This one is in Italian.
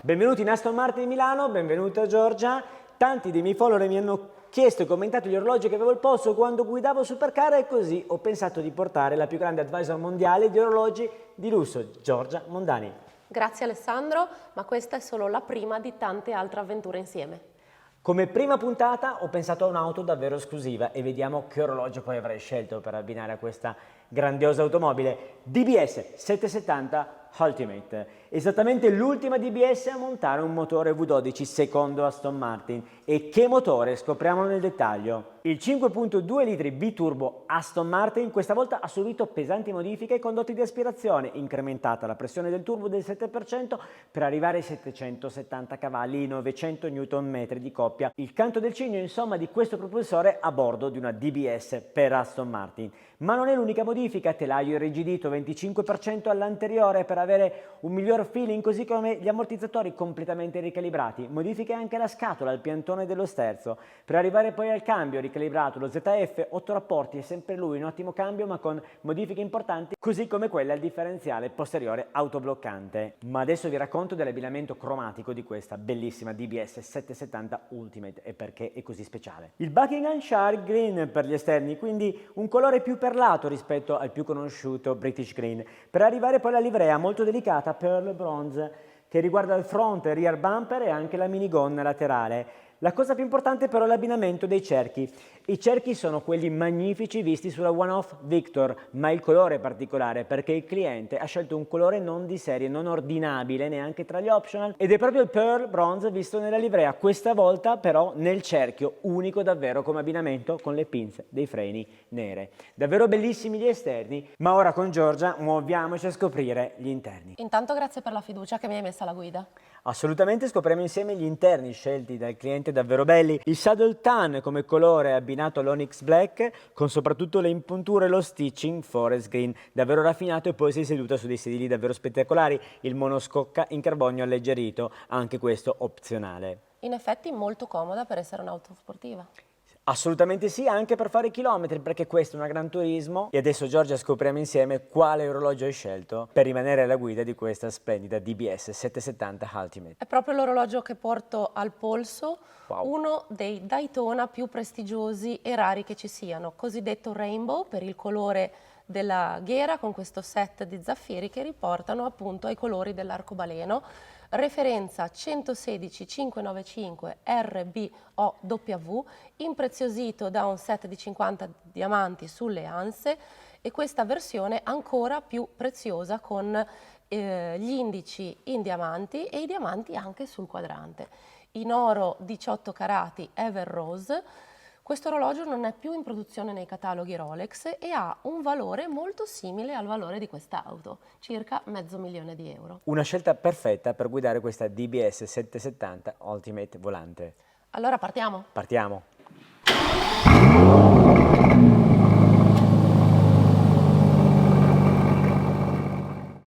Benvenuti in Aston Martin di Milano, benvenuta Giorgia. Tanti dei miei follower mi hanno chiesto e commentato gli orologi che avevo al polso quando guidavo Supercar e così ho pensato di portare la più grande advisor mondiale di orologi di lusso, Giorgia Mondani. Grazie Alessandro, ma questa è solo la prima di tante altre avventure insieme. Come prima puntata ho pensato a un'auto davvero esclusiva e vediamo che orologio poi avrei scelto per abbinare a questa grandiosa automobile. DBS 770 Ultimate, esattamente l'ultima DBS a montare un motore V12 secondo Aston Martin. E che motore? Scopriamolo nel dettaglio. Il 5.2 litri biturbo Aston Martin questa volta ha subito pesanti modifiche ai condotti di aspirazione, incrementata la pressione del turbo del 7% per arrivare ai 770 cavalli e 900 Nm di coppia. Il canto del cigno insomma di questo propulsore a bordo di una DBS per Aston Martin. Ma non è l'unica modifica, telaio irrigidito 25% all'anteriore per avere un miglior feeling, così come gli ammortizzatori completamente ricalibrati, modifiche anche alla scatola, al piantone dello sterzo, per arrivare poi al cambio ricalibrato, lo ZF, 8 rapporti, è sempre lui, un ottimo cambio ma con modifiche importanti, così come quella al differenziale posteriore autobloccante. Ma adesso vi racconto dell'abbinamento cromatico di questa bellissima DBS 770 Ultimate e perché è così speciale. Il Buckinghamshire Green per gli esterni, quindi un colore più perlato rispetto al più conosciuto British Green, per arrivare poi alla livrea molto delicata Pearl Bronze che riguarda il front e rear bumper e anche la minigonna laterale. La cosa più importante però è l'abbinamento dei cerchi. I cerchi sono quelli magnifici visti sulla One-Off Victor, ma il colore è particolare perché il cliente ha scelto un colore non di serie, non ordinabile neanche tra gli optional, ed è proprio il Pearl Bronze visto nella livrea, questa volta però nel cerchio, unico davvero come abbinamento con le pinze dei freni nere. Davvero bellissimi gli esterni, ma ora con Giorgia muoviamoci a scoprire gli interni. Intanto grazie per la fiducia che mi hai messa alla guida. Assolutamente, scopriamo insieme gli interni scelti dal cliente davvero belli. Il Saddle Tan come colore abbinato all'Onyx Black con soprattutto le impunture e lo stitching Forest Green davvero raffinato, e poi sei seduta su dei sedili davvero spettacolari. Il monoscocca in carbonio alleggerito, anche questo opzionale. In effetti molto comoda per essere un'auto sportiva. Assolutamente sì, anche per fare chilometri, perché questo è una Gran Turismo. E adesso Giorgia scopriamo insieme quale orologio hai scelto per rimanere alla guida di questa splendida DBS 770 Ultimate. È proprio l'orologio che porto al polso, Wow. uno dei Daytona più prestigiosi e rari che ci siano, cosiddetto Rainbow per il colore della ghiera con questo set di zaffiri che riportano appunto ai colori dell'arcobaleno. Referenza 116 595 RBOW, impreziosito da un set di 50 diamanti sulle anse, e questa versione ancora più preziosa con gli indici in diamanti e i diamanti anche sul quadrante. In oro 18 carati Ever Rose. Questo orologio non è più in produzione nei cataloghi Rolex e ha un valore molto simile al valore di quest'auto, circa €500.000. Una scelta perfetta per guidare questa DBS 770 Ultimate volante. Allora partiamo? Partiamo!